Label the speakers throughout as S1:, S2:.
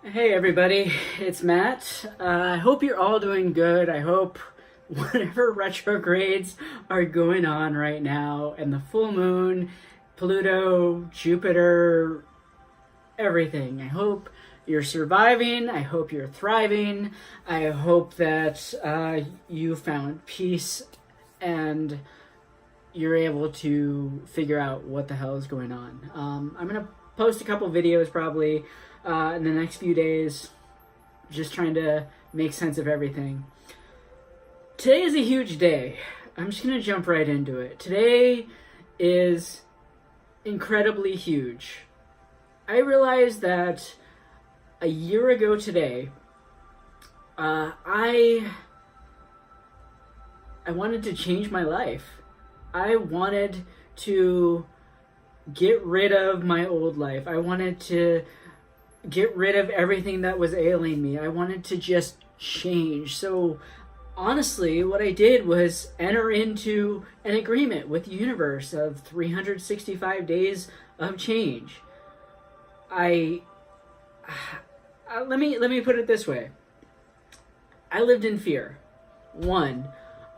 S1: Hey everybody, it's Matt. I hope you're all doing good. I hope whatever retrogrades are going on right now, and the full moon, Pluto, Jupiter, everything. I hope you're surviving. I hope you're thriving. I hope that you found peace and you're able to figure out what the hell is going on. I'm going to post a couple videos probably in the next few days, just trying to make sense of everything. Today is a huge day. I'm just going to jump right into it. Today is incredibly huge. I realized that a year ago today, I wanted to change my life. I wanted to get rid of my old life. I wanted to get rid of everything that was ailing me. I wanted to just change. So honestly, what I did was enter into an agreement with the universe of 365 days of change. Let me put it this way. I lived in fear. I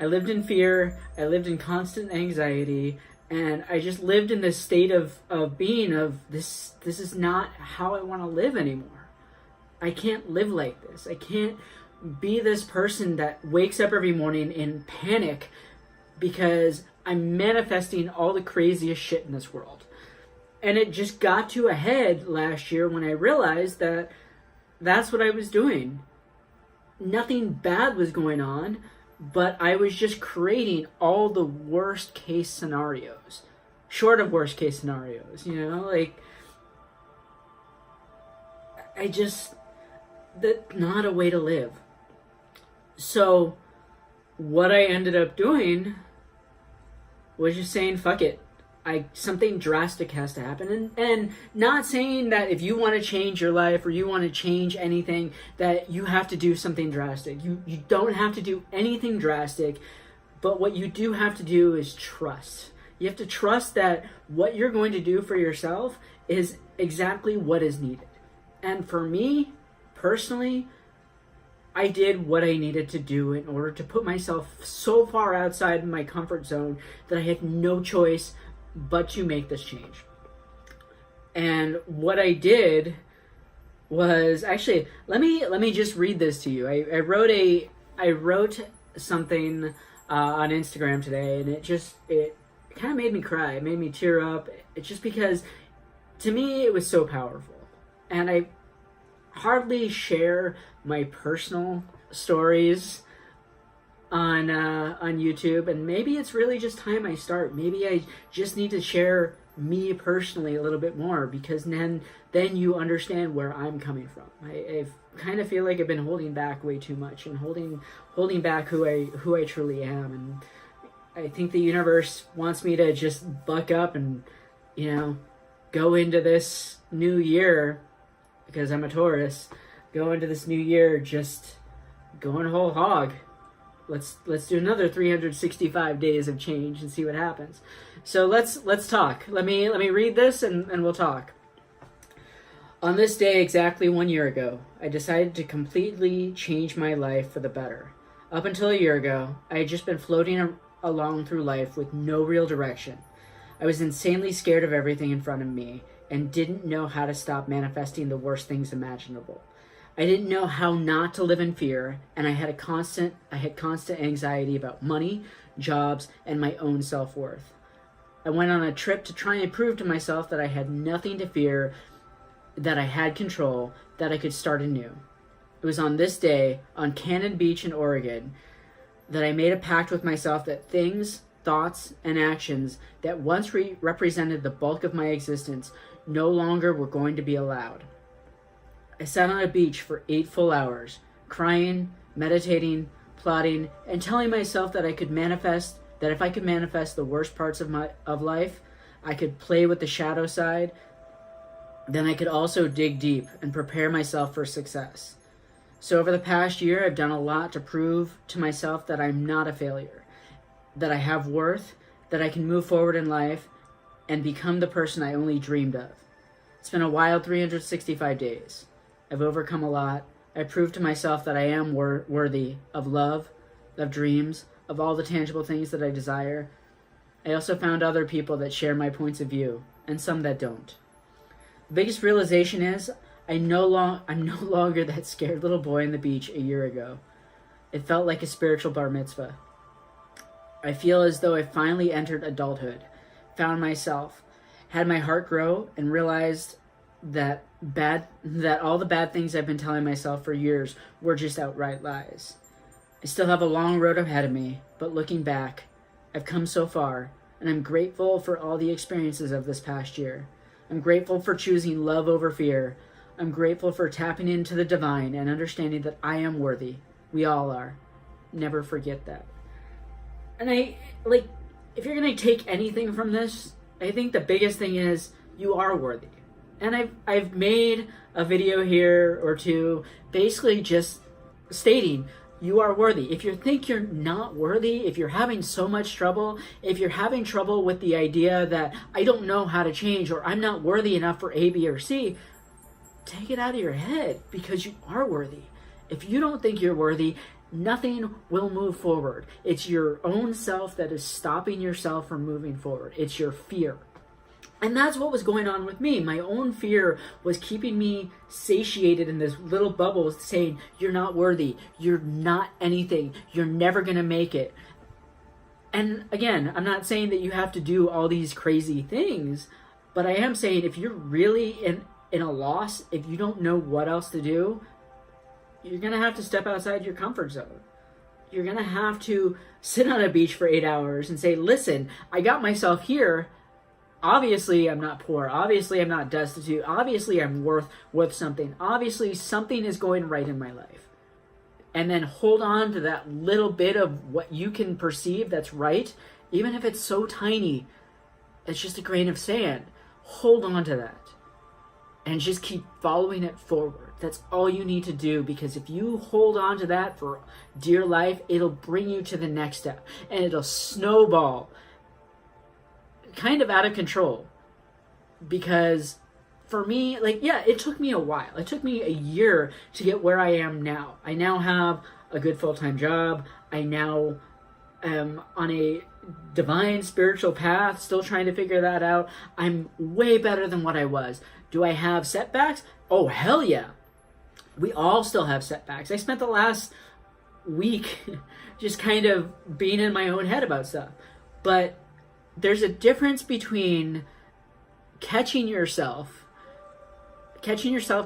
S1: lived in fear. I lived in constant anxiety. And I just lived in this state of being of this is not how I want to live anymore. I can't live like this. I can't be this person that wakes up every morning in panic because I'm manifesting all the craziest shit in this world. And it just got to a head last year when I realized that that's what I was doing. Nothing bad was going on, but I was just creating all the worst case scenarios, short of worst case scenarios, that's not a way to live. So what I ended up doing was just saying, fuck it. Something drastic has to happen. And not saying that if you want to change your life or you want to change anything, that you have to do something drastic. You don't have to do anything drastic, but what you do have to do is trust. You have to trust that what you're going to do for yourself is exactly what is needed. And for me, personally, I did what I needed to do in order to put myself so far outside my comfort zone that I had no choice but to make this change. And what I did was actually, let me just read this to you. I wrote something on Instagram today, and it kind of made me cry. It made me tear up. It's just because to me it was so powerful. And I hardly share my personal stories on YouTube, and maybe it's really just time I start. Maybe I just need to share me personally a little bit more, because then you understand where I'm coming from. I kind of feel like I've been holding back way too much and holding back who I truly am, and I think the universe wants me to just buck up and go into this new year, because I'm a Taurus, go into this new year just going whole hog. Let's do another 365 days of change and see what happens. So let's talk. Let me read this and we'll talk. On this day exactly 1 year ago, I decided to completely change my life for the better. Up until a year ago, I had just been floating along through life with no real direction. I was insanely scared of everything in front of me and didn't know how to stop manifesting the worst things imaginable. I didn't know how not to live in fear, and I had constant anxiety about money, jobs, and my own self-worth. I went on a trip to try and prove to myself that I had nothing to fear, that I had control, that I could start anew. It was on this day, on Cannon Beach in Oregon, that I made a pact with myself that things, thoughts, and actions that once represented the bulk of my existence no longer were going to be allowed. I sat on a beach for 8 full hours, crying, meditating, plotting, and telling myself that if I could manifest the worst parts of life, I could play with the shadow side, then I could also dig deep and prepare myself for success. So over the past year, I've done a lot to prove to myself that I'm not a failure, that I have worth, that I can move forward in life and become the person I only dreamed of. It's been a wild 365 days. I've overcome a lot. I proved to myself that I am worthy of love, of dreams, of all the tangible things that I desire. I also found other people that share my points of view, and some that don't. The biggest realization is I'm no longer that scared little boy on the beach a year ago. It felt like a spiritual bar mitzvah. I feel as though I finally entered adulthood, found myself, had my heart grow, and realized that all the bad things I've been telling myself for years were just outright lies. I still have a long road ahead of me, but looking back, I've come so far, and I'm grateful for all the experiences of this past year. I'm grateful for choosing love over fear. I'm grateful for tapping into the divine and understanding that I am worthy. We all are. Never forget that. And if you're going to take anything from this, I think the biggest thing is you are worthy. And I've made a video here or two basically just stating you are worthy. If you think you're not worthy, if you're having so much trouble, if you're having trouble with the idea that I don't know how to change or I'm not worthy enough for A, B, or C, take it out of your head because you are worthy. If you don't think you're worthy, nothing will move forward. It's your own self that is stopping yourself from moving forward. It's your fear. And that's what was going on with me. My own fear was keeping me satiated in this little bubble saying, you're not worthy. You're not anything. You're never going to make it. And again, I'm not saying that you have to do all these crazy things, but I am saying if you're really in a loss, if you don't know what else to do, you're going to have to step outside your comfort zone. You're going to have to sit on a beach for 8 hours and say, listen, I got myself here. Obviously, I'm not poor. Obviously, I'm not destitute. Obviously, I'm worth something. Obviously, something is going right in my life. And then hold on to that little bit of what you can perceive that's right, even if it's so tiny, it's just a grain of sand. Hold on to that. And just keep following it forward. That's all you need to do, because if you hold on to that for dear life, it'll bring you to the next step. And it'll snowball kind of out of control. Because for me, it took me a while. It took me a year to get where I am now. I now have a good full-time job. I now am on a divine spiritual path, still trying to figure that out. I'm way better than what I was. Do I have setbacks? Oh, hell yeah. We all still have setbacks. I spent the last week just kind of being in my own head about stuff. But there's a difference between catching yourself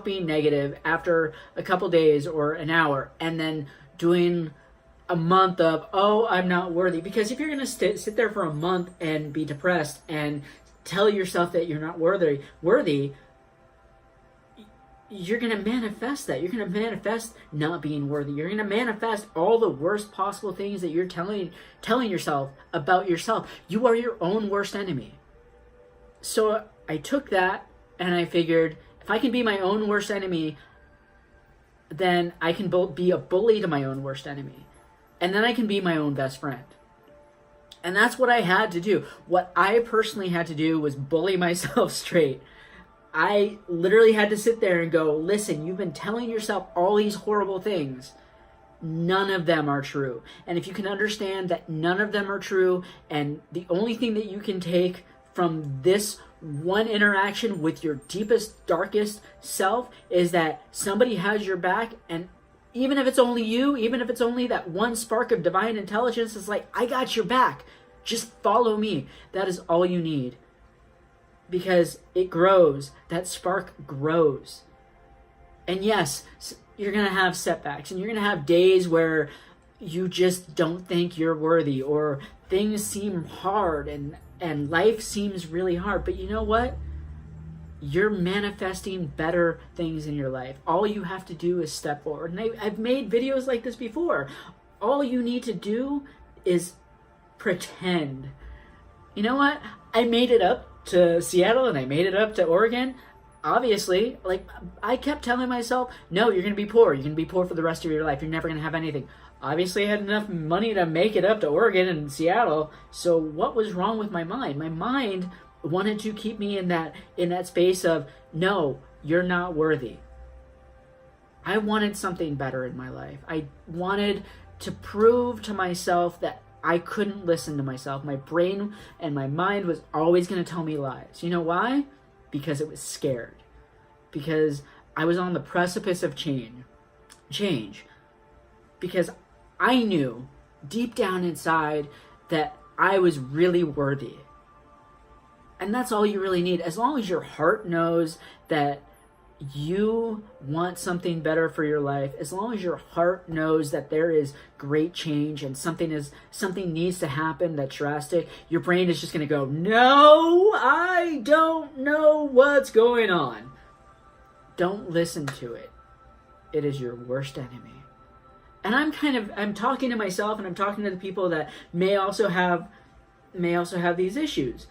S1: being negative after a couple days or an hour, and then doing a month of, oh, I'm not worthy. Because if you're going to sit there for a month and be depressed and tell yourself that you're not worthy, you're going to manifest that. You're going to manifest not being worthy. You're going to manifest all the worst possible things that you're telling yourself about yourself. You are your own worst enemy. So I took that and I figured, if I can be my own worst enemy, then I can be a bully to my own worst enemy. And then I can be my own best friend. And that's what I had to do. What I personally had to do was bully myself straight. I literally had to sit there and go, listen, you've been telling yourself all these horrible things. None of them are true. And if you can understand that none of them are true, and the only thing that you can take from this one interaction with your deepest, darkest self is that somebody has your back, and even if it's only you, even if it's only that one spark of divine intelligence, it's like, I got your back. Just follow me. That is all you need. Because it grows. That spark grows. And yes, you're going to have setbacks, and you're going to have days where you just don't think you're worthy, or things seem hard and life seems really hard. But you know what? You're manifesting better things in your life. All you have to do is step forward. And I've made videos like this before. All you need to do is pretend. You know what? I made it up to Seattle and I made it up to Oregon. Obviously, I kept telling myself, no, you're going to be poor. You're going to be poor for the rest of your life. You're never going to have anything. Obviously, I had enough money to make it up to Oregon and Seattle. So what was wrong with my mind? My mind wanted to keep me in that space of, no, you're not worthy. I wanted something better in my life. I wanted to prove to myself that I couldn't listen to myself. My brain and my mind was always going to tell me lies. You know why? Because it was scared. Because I was on the precipice of change. Because I knew deep down inside that I was really worthy. And that's all you really need. As long as your heart knows that you want something better for your life, as long as your heart knows that there is great change and something needs to happen that's drastic, your brain is just going to go, no, I don't know what's going on. Don't listen to it. It is your worst enemy. And I'm talking to myself, and I'm talking to the people that may also have these issues.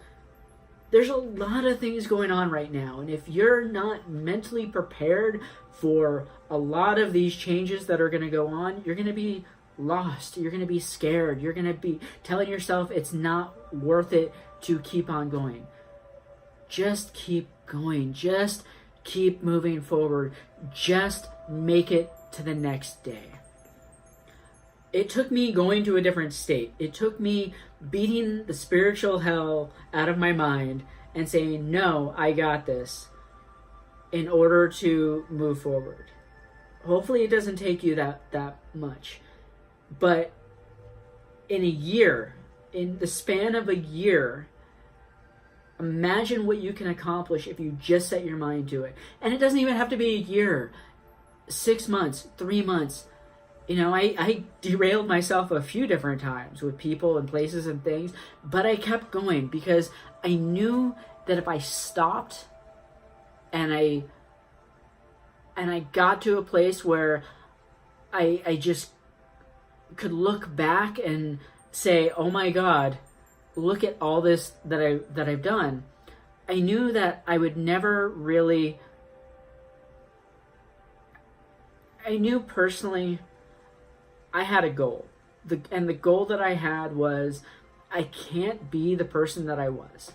S1: There's a lot of things going on right now, and if you're not mentally prepared for a lot of these changes that are going to go on, you're going to be lost. You're going to be scared. You're going to be telling yourself it's not worth it to keep on going. Just keep going. Just keep moving forward. Just make it to the next day. It took me going to a different state. It took me beating the spiritual hell out of my mind and saying, no, I got this, in order to move forward. Hopefully it doesn't take you that much. But in the span of a year, imagine what you can accomplish if you just set your mind to it. And it doesn't even have to be a year, 6 months, 3 months. You know, I derailed myself a few different times with people and places and things, but I kept going because I knew that if I stopped and I got to a place where I just could look back and say, oh my God, look at all this that I've done. I knew that I would never really, I knew personally I had a goal. And the goal that I had was, I can't be the person that I was.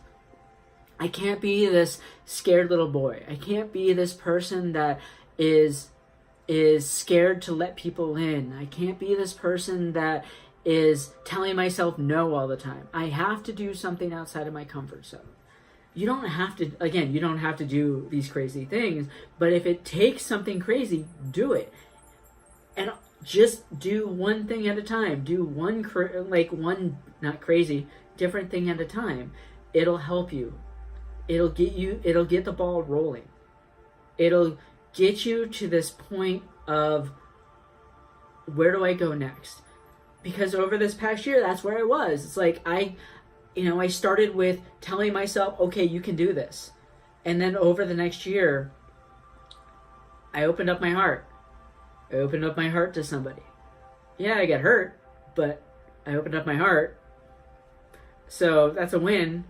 S1: I can't be this scared little boy. I can't be this person that is scared to let people in. I can't be this person that is telling myself no all the time. I have to do something outside of my comfort zone. You don't have to do these crazy things, but if it takes something crazy, do it. And just do one thing at a time. Do one not crazy, different thing at a time. It'll help you. It'll get the ball rolling. It'll get you to this point of, where do I go next? Because over this past year, that's where I was. It's like I started with telling myself, okay, you can do this. And then over the next year, I opened up my heart. I opened up my heart to somebody. Yeah, I got hurt, but I opened up my heart. So that's a win.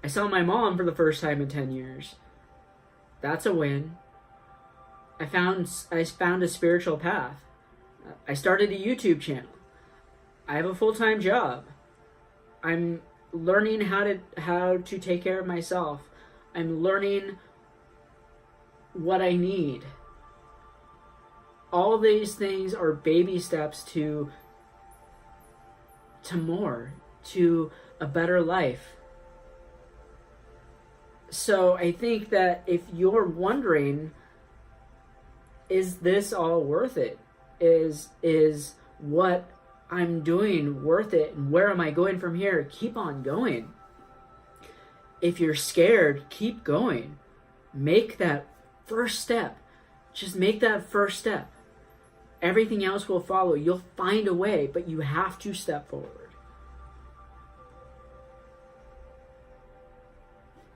S1: I saw my mom for the first time in 10 years. That's a win. I found a spiritual path. I started a YouTube channel. I have a full-time job. I'm learning how to take care of myself. I'm learning what I need. All these things are baby steps to more, to a better life. So I think that if you're wondering, is this all worth it? Is what I'm doing worth it? And where am I going from here? Keep on going. If you're scared, keep going. Make that first step. Just make that first step. Everything else will follow. You'll find a way, but you have to step forward.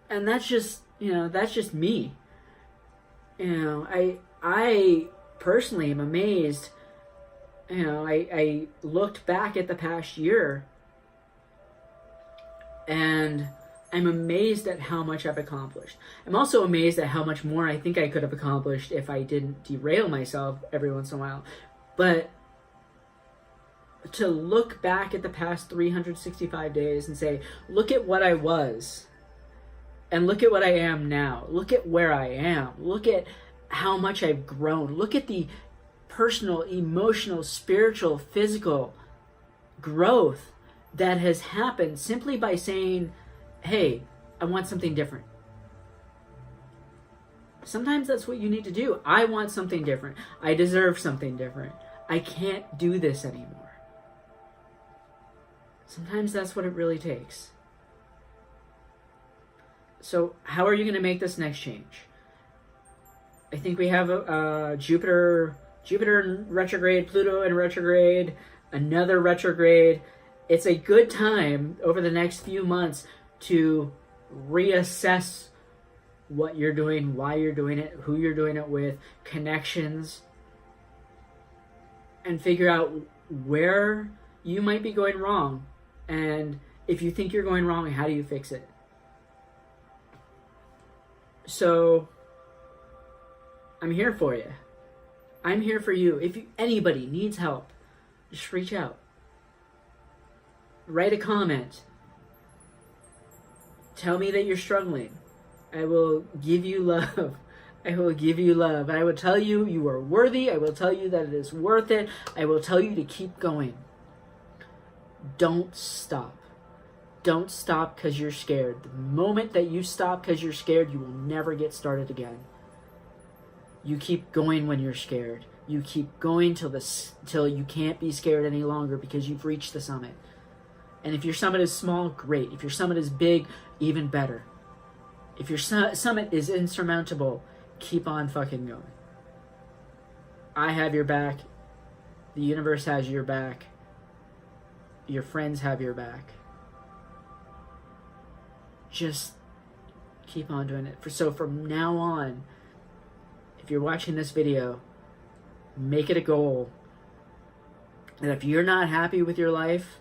S1: And that's just me. I personally am amazed. I looked back at the past year, and I'm amazed at how much I've accomplished. I'm also amazed at how much more I think I could have accomplished if I didn't derail myself every once in a while. But to look back at the past 365 days and say, look at what I was, and look at what I am now. Look at where I am. Look at how much I've grown. Look at the personal, emotional, spiritual, physical growth that has happened simply by saying, hey, I want something different. Sometimes that's what you need to do. I want something different. I deserve something different. I can't do this anymore. Sometimes that's what it really takes. So how are you going to make this next change? I think we have Jupiter in retrograde, Pluto in retrograde, another retrograde. It's a good time over the next few months to reassess what you're doing, why you're doing it, who you're doing it with, connections, and figure out where you might be going wrong. And if you think you're going wrong, how do you fix it? So I'm here for you. I'm here for you. If anybody needs help, just reach out. Write a comment. Tell me that you're struggling. I will give you love. I will give you love. I will tell you you are worthy. I will tell you that it is worth it. I will tell you to keep going. Don't stop. Don't stop because you're scared. The moment that you stop because you're scared, you will never get started again. You keep going when you're scared. You keep going till you can't be scared any longer because you've reached the summit. And if your summit is small, great. If your summit is big, even better. If your summit is insurmountable, keep on fucking going. I have your back. The universe has your back. Your friends have your back. Just keep on doing it. So from now on, if you're watching this video, make it a goal. And if you're not happy with your life,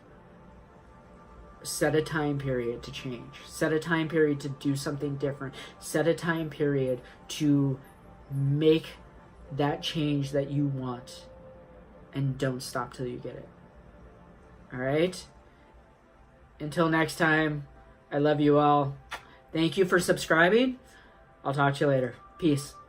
S1: set a time period to change. Set a time period to do something different. Set a time period to make that change that you want. And don't stop till you get it. All right? Until next time, I love you all. Thank you for subscribing. I'll talk to you later. Peace.